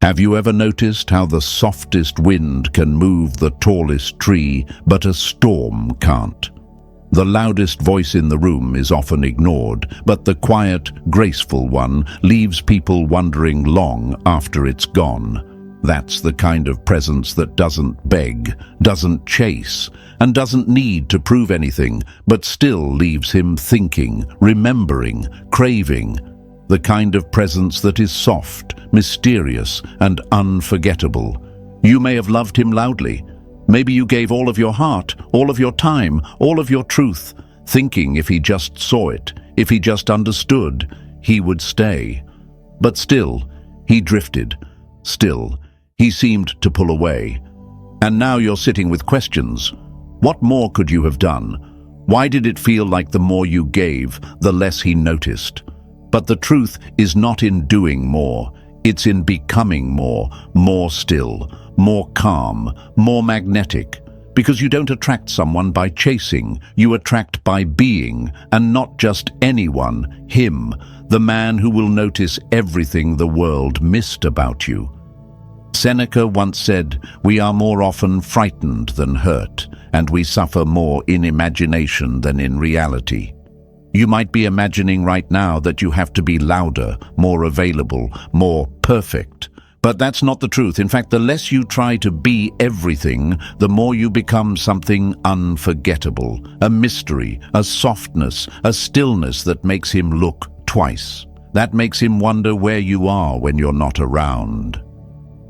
Have you ever noticed how the softest wind can move the tallest tree, but a storm can't? The loudest voice in the room is often ignored, but the quiet, graceful one leaves people wondering long after it's gone. That's the kind of presence that doesn't beg, doesn't chase, and doesn't need to prove anything, but still leaves him thinking, remembering, craving. The kind of presence that is soft, mysterious, and unforgettable. You may have loved him loudly. Maybe you gave all of your heart, all of your time, all of your truth, thinking if he just saw it, if he just understood, he would stay. But still, he drifted. Still, he seemed to pull away. And now you're sitting with questions. What more could you have done? Why did it feel like the more you gave, the less he noticed? But the truth is not in doing more. It's in becoming more, more still, more calm, more magnetic. Because you don't attract someone by chasing, you attract by being, and not just anyone, him, the man who will notice everything the world missed about you. Seneca once said, "We are more often frightened than hurt, and we suffer more in imagination than in reality." You might be imagining right now that you have to be louder, more available, more perfect. But that's not the truth. In fact, the less you try to be everything, the more you become something unforgettable, a mystery, a softness, a stillness that makes him look twice. That makes him wonder where you are when you're not around.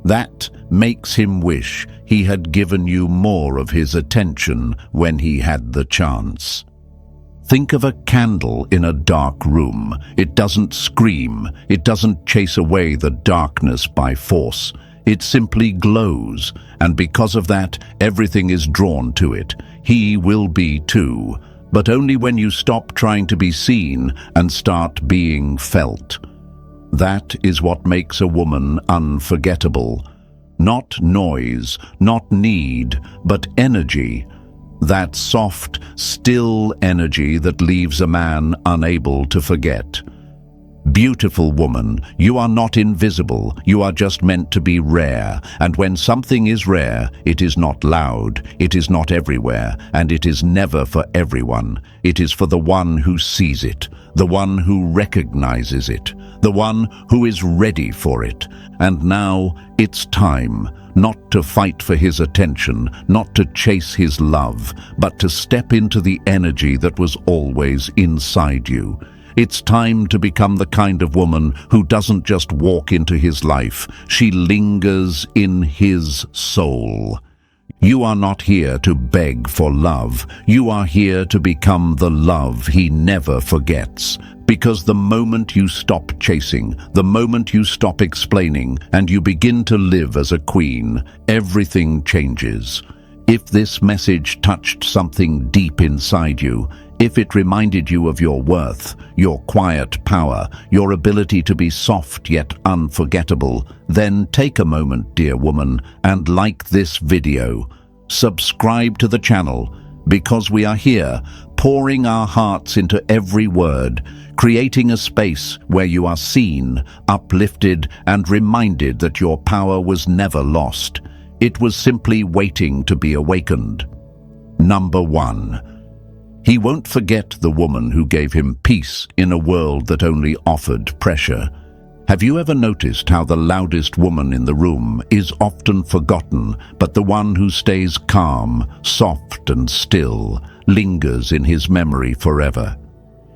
That makes him wish he had given you more of his attention when he had the chance. Think of a candle in a dark room. It doesn't scream. It doesn't chase away the darkness by force. It simply glows, and because of that, everything is drawn to it. He will be too, but only when you stop trying to be seen and start being felt. That is what makes a woman unforgettable. Not noise, not need, but energy. That soft, still energy that leaves a man unable to forget. Beautiful woman, you are not invisible, you are just meant to be rare. And when something is rare, it is not loud, it is not everywhere, and it is never for everyone. It is for the one who sees it, the one who recognizes it, the one who is ready for it. And now it's time. Not to fight for his attention, not to chase his love, but to step into the energy that was always inside you. It's time to become the kind of woman who doesn't just walk into his life, she lingers in his soul. You are not here to beg for love, you are here to become the love he never forgets. Because the moment you stop chasing, the moment you stop explaining, and you begin to live as a queen, everything changes. If this message touched something deep inside you, if it reminded you of your worth, your quiet power, your ability to be soft yet unforgettable, then take a moment, dear woman, and like this video. Subscribe to the channel, because we are here, pouring our hearts into every word, creating a space where you are seen, uplifted, and reminded that your power was never lost. It was simply waiting to be awakened. Number 1. He won't forget the woman who gave him peace in a world that only offered pressure. Have you ever noticed how the loudest woman in the room is often forgotten, but the one who stays calm, soft, and still lingers in his memory forever?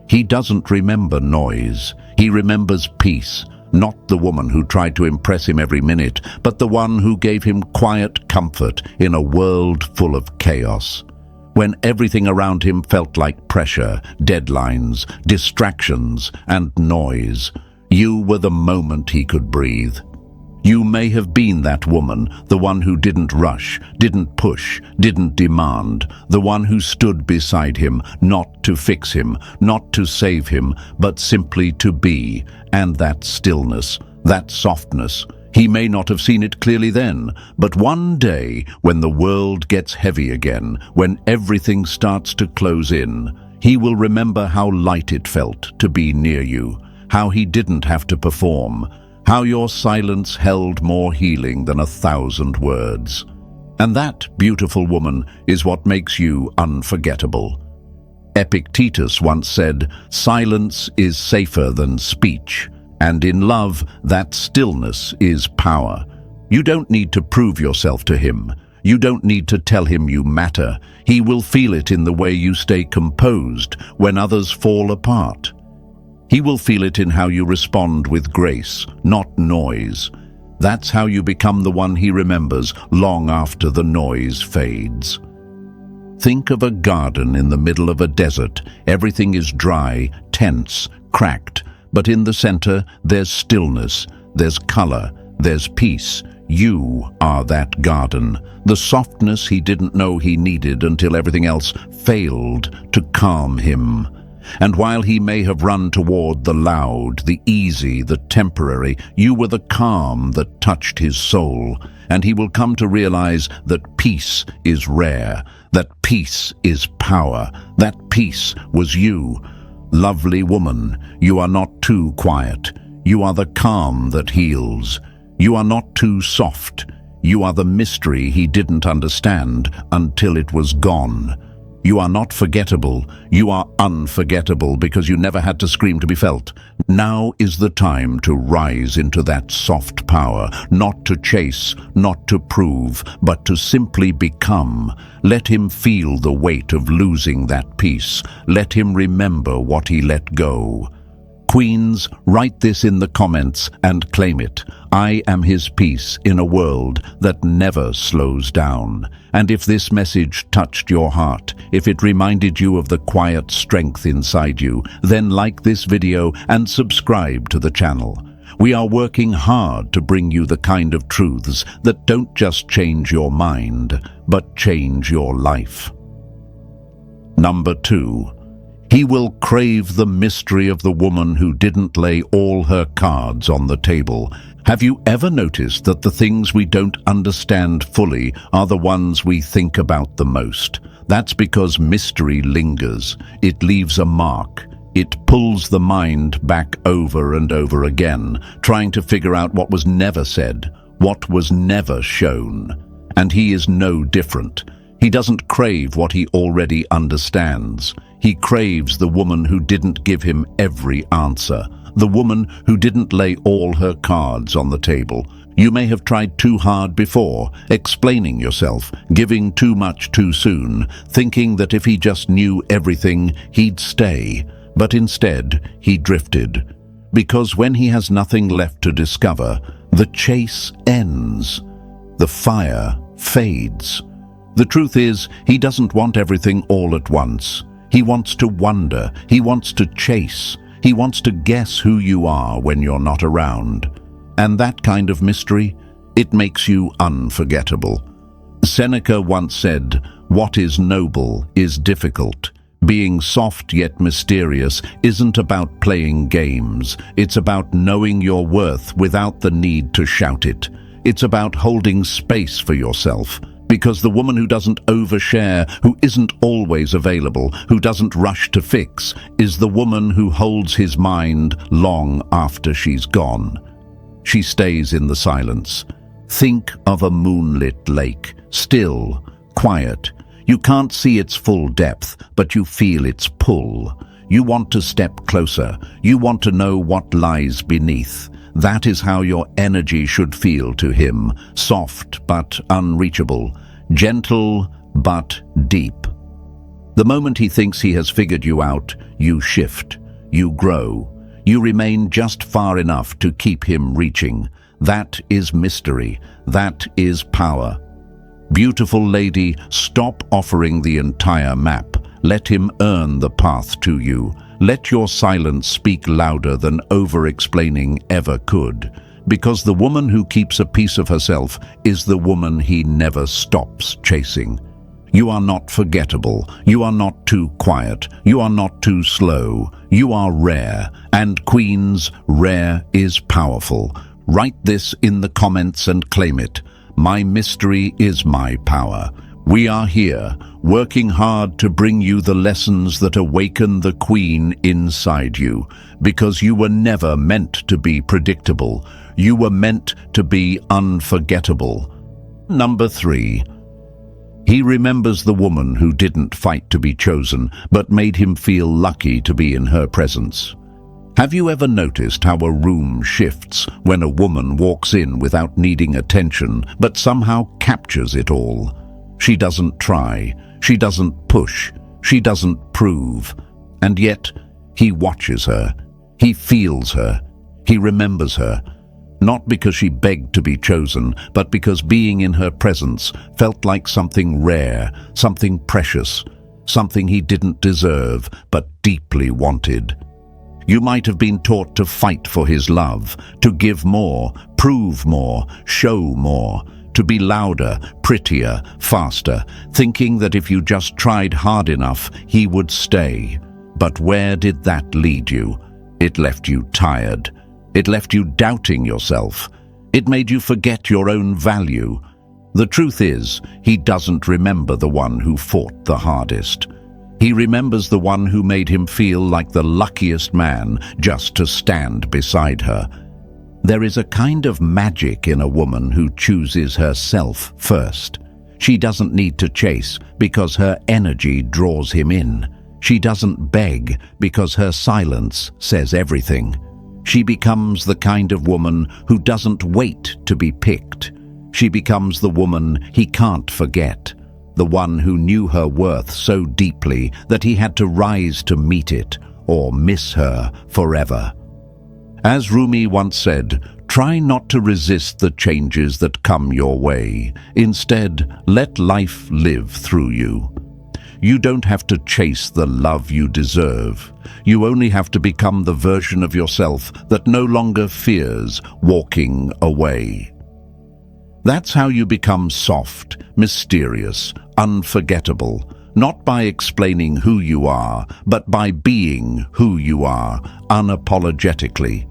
He doesn't remember noise. He remembers peace, not the woman who tried to impress him every minute, but the one who gave him quiet comfort in a world full of chaos. When everything around him felt like pressure, deadlines, distractions, and noise, you were the moment he could breathe. You may have been that woman, the one who didn't rush, didn't push, didn't demand, the one who stood beside him, not to fix him, not to save him, but simply to be. And that stillness, that softness, he may not have seen it clearly then, but one day, when the world gets heavy again, when everything starts to close in, he will remember how light it felt to be near you, how he didn't have to perform, how your silence held more healing than 1,000 words. And that, beautiful woman, is what makes you unforgettable. Epictetus once said, "Silence is safer than speech," and in love, that stillness is power. You don't need to prove yourself to him. You don't need to tell him you matter. He will feel it in the way you stay composed when others fall apart. He will feel it in how you respond with grace, not noise. That's how you become the one he remembers long after the noise fades. Think of a garden in the middle of a desert. Everything is dry, tense, cracked, but in the center there's stillness, there's color, there's peace. You are that garden, the softness he didn't know he needed until everything else failed to calm him. And while he may have run toward the loud, the easy, the temporary, you were the calm that touched his soul, and he will come to realize that peace is rare, that peace is power, that peace was you. Lovely woman, you are not too quiet. You are the calm that heals. You are not too soft. You are the mystery he didn't understand until it was gone. You are not forgettable. You are unforgettable because you never had to scream to be felt. Now is the time to rise into that soft power, not to chase, not to prove, but to simply become. Let him feel the weight of losing that peace. Let him remember what he let go. Queens, write this in the comments and claim it. I am his peace in a world that never slows down. And if this message touched your heart, if it reminded you of the quiet strength inside you, then like this video and subscribe to the channel. We are working hard to bring you the kind of truths that don't just change your mind, but change your life. Number 2. He will crave the mystery of the woman who didn't lay all her cards on the table. Have you ever noticed that the things we don't understand fully are the ones we think about the most? That's because mystery lingers. It leaves a mark. It pulls the mind back over and over again, trying to figure out what was never said, what was never shown. And he is no different. He doesn't crave what he already understands. He craves the woman who didn't give him every answer, the woman who didn't lay all her cards on the table. You may have tried too hard before, explaining yourself, giving too much too soon, thinking that if he just knew everything, he'd stay. But instead, he drifted. Because when he has nothing left to discover, the chase ends. The fire fades. The truth is, he doesn't want everything all at once. He wants to wonder. He wants to chase. He wants to guess who you are when you're not around. And that kind of mystery, it makes you unforgettable. Seneca once said, "What is noble is difficult." Being soft yet mysterious isn't about playing games. It's about knowing your worth without the need to shout it. It's about holding space for yourself. Because the woman who doesn't overshare, who isn't always available, who doesn't rush to fix, is the woman who holds his mind long after she's gone. She stays in the silence. Think of a moonlit lake, still, quiet. You can't see its full depth, but you feel its pull. You want to step closer. You want to know what lies beneath. That is how your energy should feel to him, soft but unreachable, gentle but deep. The moment he thinks he has figured you out, you shift, you grow, you remain just far enough to keep him reaching. That is mystery, that is power. Beautiful lady, stop offering the entire map. Let him earn the path to you. Let your silence speak louder than over-explaining ever could. Because the woman who keeps a piece of herself is the woman he never stops chasing. You are not forgettable. You are not too quiet. You are not too slow. You are rare. And queens, rare is powerful. Write this in the comments and claim it. My mystery is my power. We are here, working hard to bring you the lessons that awaken the queen inside you, because you were never meant to be predictable. You were meant to be unforgettable. Number 3. He remembers the woman who didn't fight to be chosen, but made him feel lucky to be in her presence. Have you ever noticed how a room shifts when a woman walks in without needing attention, but somehow captures it all? She doesn't try, she doesn't push, she doesn't prove, and yet he watches her, he feels her, he remembers her. Not because she begged to be chosen, but because being in her presence felt like something rare, something precious, something he didn't deserve, but deeply wanted. You might have been taught to fight for his love, to give more, prove more, show more, to be louder, prettier, faster, thinking that if you just tried hard enough, he would stay. But where did that lead you? It left you tired. It left you doubting yourself. It made you forget your own value. The truth is, he doesn't remember the one who fought the hardest. He remembers the one who made him feel like the luckiest man just to stand beside her. There is a kind of magic in a woman who chooses herself first. She doesn't need to chase because her energy draws him in. She doesn't beg because her silence says everything. She becomes the kind of woman who doesn't wait to be picked. She becomes the woman he can't forget, the one who knew her worth so deeply that he had to rise to meet it or miss her forever. As Rumi once said, try not to resist the changes that come your way. Instead, let life live through you. You don't have to chase the love you deserve. You only have to become the version of yourself that no longer fears walking away. That's how you become soft, mysterious, unforgettable, not by explaining who you are, but by being who you are, unapologetically.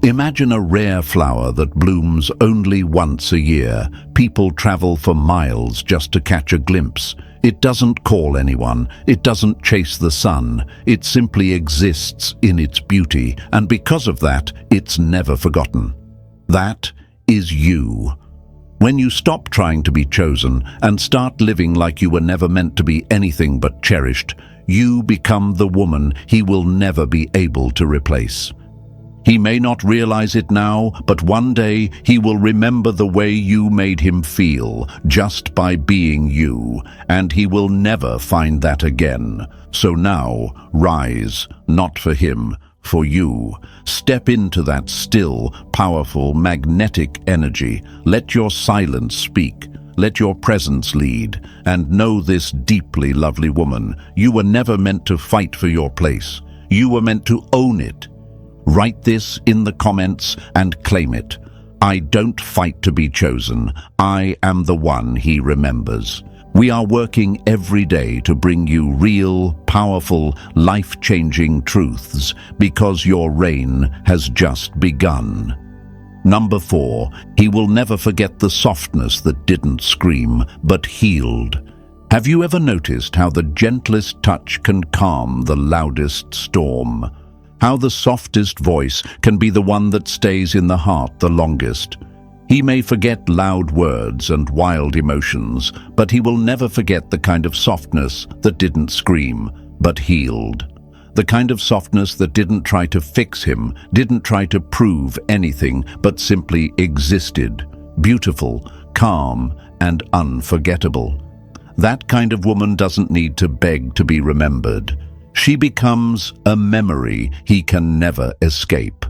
Imagine a rare flower that blooms only once a year. People travel for miles just to catch a glimpse. It doesn't call anyone. It doesn't chase the sun. It simply exists in its beauty, and because of that, it's never forgotten. That is you. When you stop trying to be chosen and start living like you were never meant to be anything but cherished, you become the woman he will never be able to replace. He may not realize it now, but one day he will remember the way you made him feel just by being you, and he will never find that again. So now, rise, not for him, for you. Step into that still, powerful, magnetic energy. Let your silence speak. Let your presence lead. And know this deeply lovely woman, you were never meant to fight for your place. You were meant to own it. Write this in the comments and claim it. I don't fight to be chosen. I am the one he remembers. We are working every day to bring you real, powerful, life-changing truths because your reign has just begun. Number 4, he will never forget the softness that didn't scream, but healed. Have you ever noticed how the gentlest touch can calm the loudest storm? How the softest voice can be the one that stays in the heart the longest? He may forget loud words and wild emotions, but he will never forget the kind of softness that didn't scream, but healed. The kind of softness that didn't try to fix him, didn't try to prove anything, but simply existed, beautiful, calm, and unforgettable. That kind of woman doesn't need to beg to be remembered. She becomes a memory he can never escape.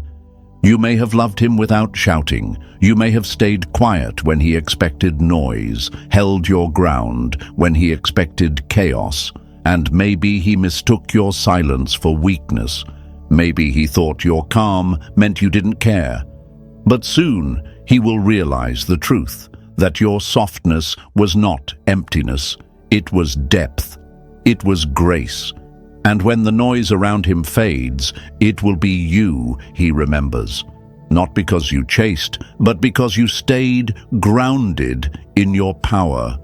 You may have loved him without shouting. You may have stayed quiet when he expected noise, held your ground when he expected chaos, and maybe he mistook your silence for weakness. Maybe he thought your calm meant you didn't care. But soon he will realize the truth, that your softness was not emptiness. It was depth. It was grace. And when the noise around him fades, it will be you he remembers. Not because you chased, but because you stayed grounded in your power.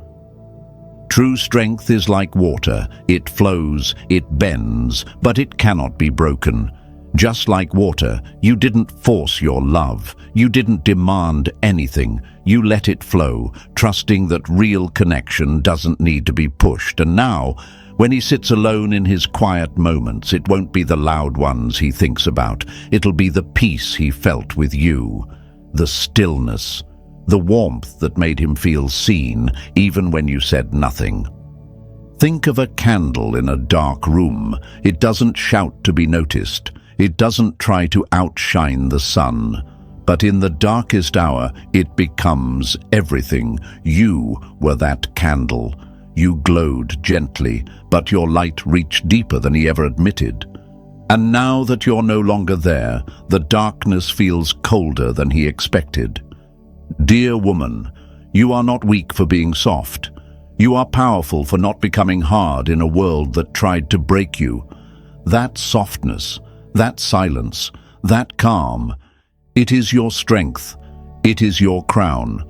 True strength is like water. It flows, it bends, but it cannot be broken. Just like water, you didn't force your love. You didn't demand anything. You let it flow, trusting that real connection doesn't need to be pushed. And now, when he sits alone in his quiet moments, it won't be the loud ones he thinks about. It'll be the peace he felt with you, the stillness, the warmth that made him feel seen, even when you said nothing. Think of a candle in a dark room. It doesn't shout to be noticed. It doesn't try to outshine the sun. But in the darkest hour, it becomes everything. You were that candle. You glowed gently, but your light reached deeper than he ever admitted. And now that you're no longer there, the darkness feels colder than he expected. Dear woman, you are not weak for being soft. You are powerful for not becoming hard in a world that tried to break you. That softness, that silence, that calm, it is your strength. It is your crown.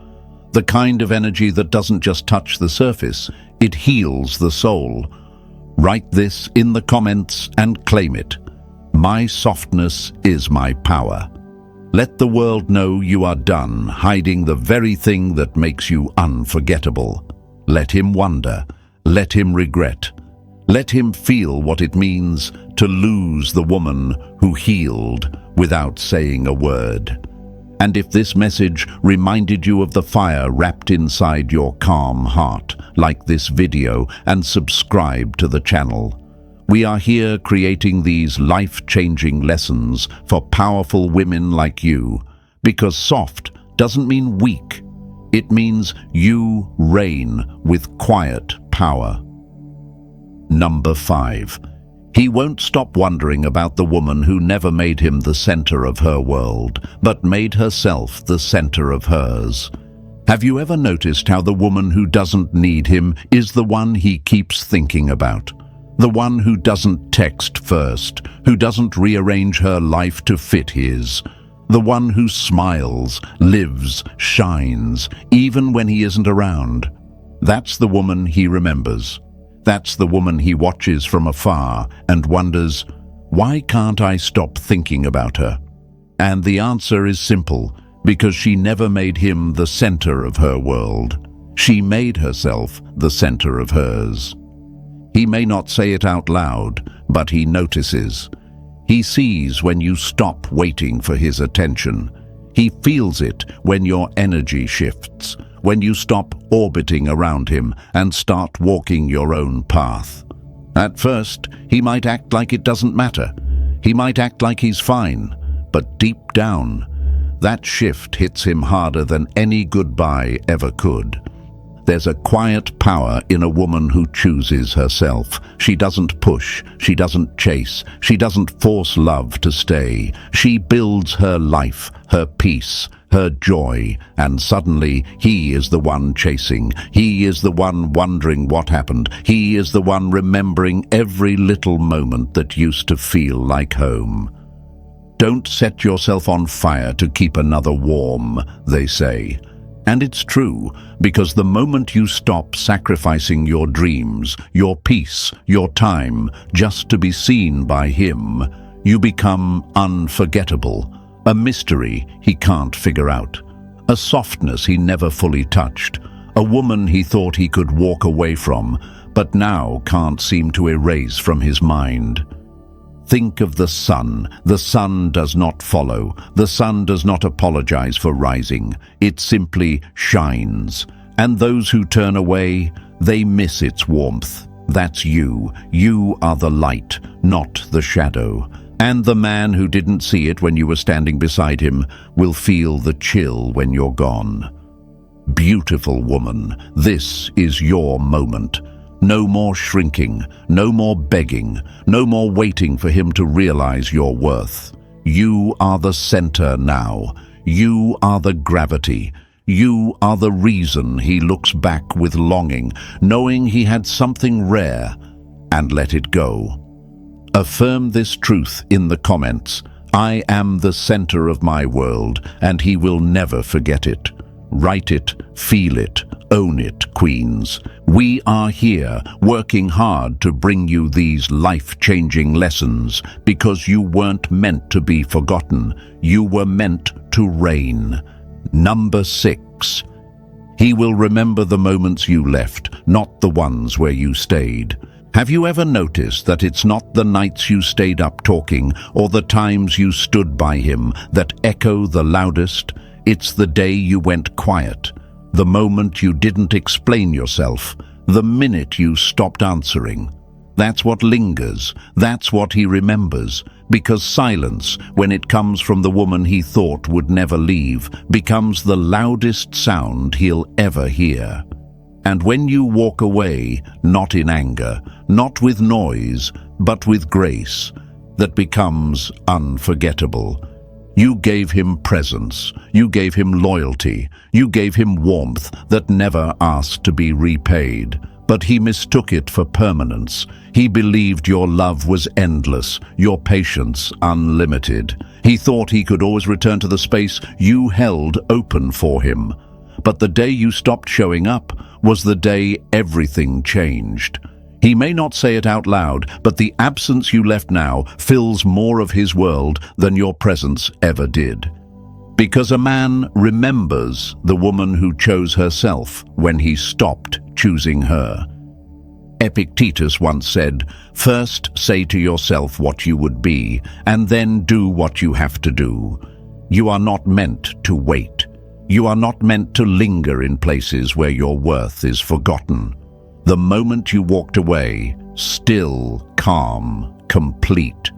The kind of energy that doesn't just touch the surface, it heals the soul. Write this in the comments and claim it. My softness is my power. Let the world know you are done hiding the very thing that makes you unforgettable. Let him wonder. Let him regret. Let him feel what it means to lose the woman who healed without saying a word. And if this message reminded you of the fire wrapped inside your calm heart, like this video and subscribe to the channel. We are here creating these life-changing lessons for powerful women like you, because soft doesn't mean weak. It means you reign with quiet power. Number 5. He won't stop wondering about the woman who never made him the center of her world, but made herself the center of hers. Have you ever noticed how the woman who doesn't need him is the one he keeps thinking about? The one who doesn't text first, who doesn't rearrange her life to fit his. The one who smiles, lives, shines, even when he isn't around. That's the woman he remembers. That's the woman he watches from afar and wonders, why can't I stop thinking about her? And the answer is simple, because she never made him the center of her world. She made herself the center of hers. He may not say it out loud, but he notices. He sees when you stop waiting for his attention. He feels it when your energy shifts, when you stop orbiting around him and start walking your own path. At first, he might act like it doesn't matter. He might act like he's fine, but deep down, that shift hits him harder than any goodbye ever could. There's a quiet power in a woman who chooses herself. She doesn't push, she doesn't chase, she doesn't force love to stay. She builds her life, her peace, her joy, and suddenly he is the one chasing. He is the one wondering what happened. He is the one remembering every little moment that used to feel like home. Don't set yourself on fire to keep another warm, they say. And it's true, because the moment you stop sacrificing your dreams, your peace, your time, just to be seen by him, you become unforgettable, a mystery he can't figure out, a softness he never fully touched, a woman he thought he could walk away from, but now can't seem to erase from his mind. Think of the sun. The sun does not follow. The sun does not apologize for rising. It simply shines. And those who turn away, they miss its warmth. That's you. You are the light, not the shadow. And the man who didn't see it when you were standing beside him will feel the chill when you're gone. Beautiful woman, this is your moment. No more shrinking, no more begging, no more waiting for him to realize your worth. You are the center now. You are the gravity. You are the reason he looks back with longing, knowing he had something rare, and let it go. Affirm this truth in the comments. I am the center of my world, and he will never forget it. Write it, feel it, own it, queens. We are here, working hard to bring you these life-changing lessons because you weren't meant to be forgotten. You were meant to reign. Number 6. He will remember the moments you left, not the ones where you stayed. Have you ever noticed that it's not the nights you stayed up talking or the times you stood by him that echo the loudest? It's the day you went quiet, the moment you didn't explain yourself, the minute you stopped answering. That's what lingers, that's what he remembers, because silence, when it comes from the woman he thought would never leave, becomes the loudest sound he'll ever hear. And when you walk away, not in anger, not with noise, but with grace, that becomes unforgettable. You gave him presence, you gave him loyalty, you gave him warmth that never asked to be repaid. But he mistook it for permanence. He believed your love was endless, your patience unlimited. He thought he could always return to the space you held open for him. But the day you stopped showing up was the day everything changed. He may not say it out loud, but the absence you left now fills more of his world than your presence ever did. Because a man remembers the woman who chose herself when he stopped choosing her. Epictetus once said, "First say to yourself what you would be, and then do what you have to do." You are not meant to wait. You are not meant to linger in places where your worth is forgotten. The moment you walked away, still, calm, complete,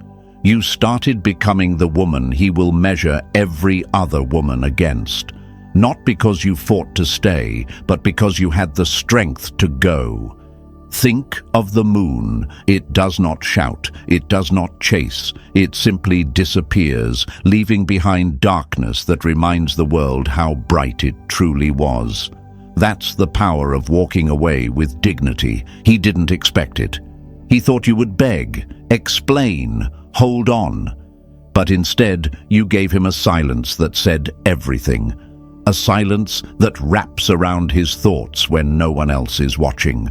you started becoming the woman he will measure every other woman against. Not because you fought to stay, but because you had the strength to go. Think of the moon. It does not shout, it does not chase, it simply disappears, leaving behind darkness that reminds the world how bright it truly was. That's the power of walking away with dignity. He didn't expect it. He thought you would beg, explain, hold on. But instead, you gave him a silence that said everything. A silence that wraps around his thoughts when no one else is watching.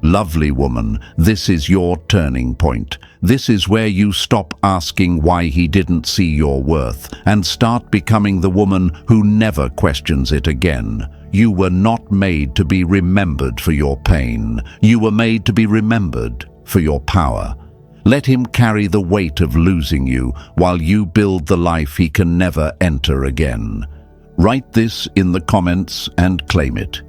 Lovely woman, this is your turning point. This is where you stop asking why he didn't see your worth and start becoming the woman who never questions it again. You were not made to be remembered for your pain. You were made to be remembered for your power. Let him carry the weight of losing you while you build the life he can never enter again. Write this in the comments and claim it.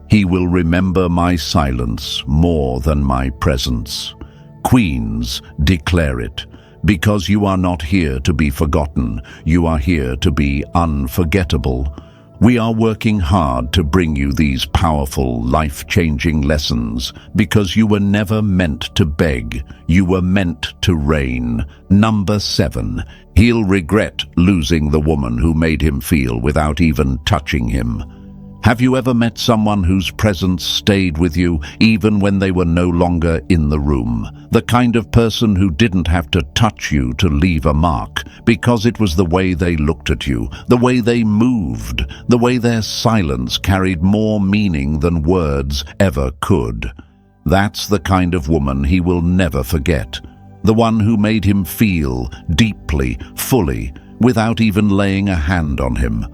He will remember my silence more than my presence. Queens, declare it. Because you are not here to be forgotten, you are here to be unforgettable. We are working hard to bring you these powerful, life-changing lessons because you were never meant to beg, you were meant to reign. Number 7. He'll regret losing the woman who made him feel without even touching him. Have you ever met someone whose presence stayed with you even when they were no longer in the room? The kind of person who didn't have to touch you to leave a mark, because it was the way they looked at you, the way they moved, the way their silence carried more meaning than words ever could. That's the kind of woman he will never forget. The one who made him feel deeply, fully, without even laying a hand on him.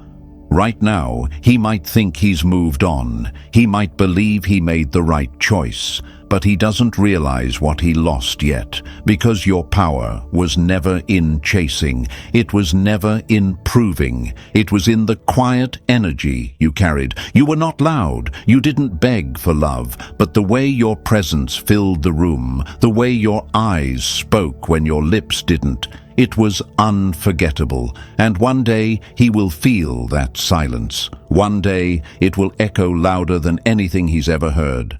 Right now, he might think he's moved on. He might believe he made the right choice, but he doesn't realize what he lost yet, because your power was never in chasing. It was never in proving. It was in the quiet energy you carried. You were not loud. You didn't beg for love, but the way your presence filled the room, the way your eyes spoke when your lips didn't, it was unforgettable, and one day he will feel that silence. One day it will echo louder than anything he's ever heard.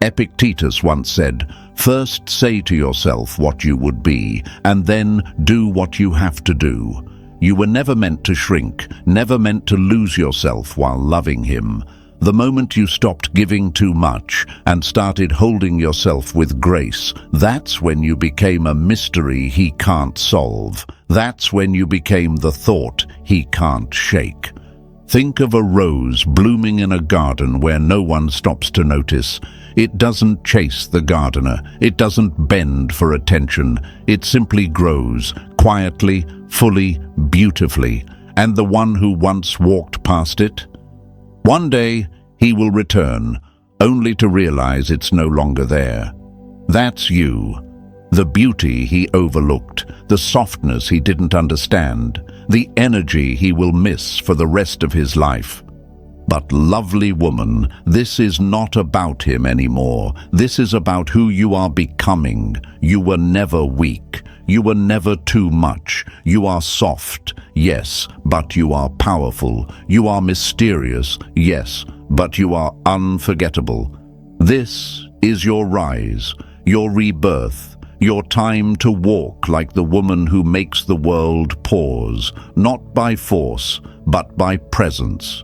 Epictetus once said, "First say to yourself what you would be, and then do what you have to do." You were never meant to shrink, never meant to lose yourself while loving him. The moment you stopped giving too much and started holding yourself with grace, that's when you became a mystery he can't solve. That's when you became the thought he can't shake. Think of a rose blooming in a garden where no one stops to notice. It doesn't chase the gardener. It doesn't bend for attention. It simply grows, quietly, fully, beautifully. And the one who once walked past it? One day, he will return, only to realize it's no longer there. That's you. The beauty he overlooked, the softness he didn't understand, the energy he will miss for the rest of his life. But lovely woman, this is not about him anymore. This is about who you are becoming. You were never weak. You were never too much. You are soft, yes, but you are powerful. You are mysterious, yes, but you are unforgettable. This is your rise, your rebirth. Your time to walk like the woman who makes the world pause, not by force, but by presence.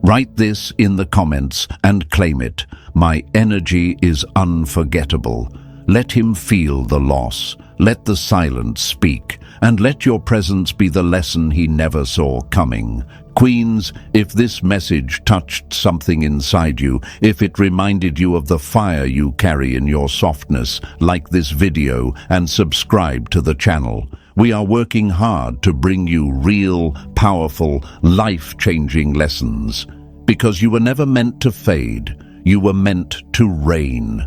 Write this in the comments and claim it. My energy is unforgettable. Let him feel the loss. Let the silence speak. And let your presence be the lesson he never saw coming. Queens, if this message touched something inside you, if it reminded you of the fire you carry in your softness, like this video and subscribe to the channel. We are working hard to bring you real, powerful, life-changing lessons. Because you were never meant to fade. You were meant to reign.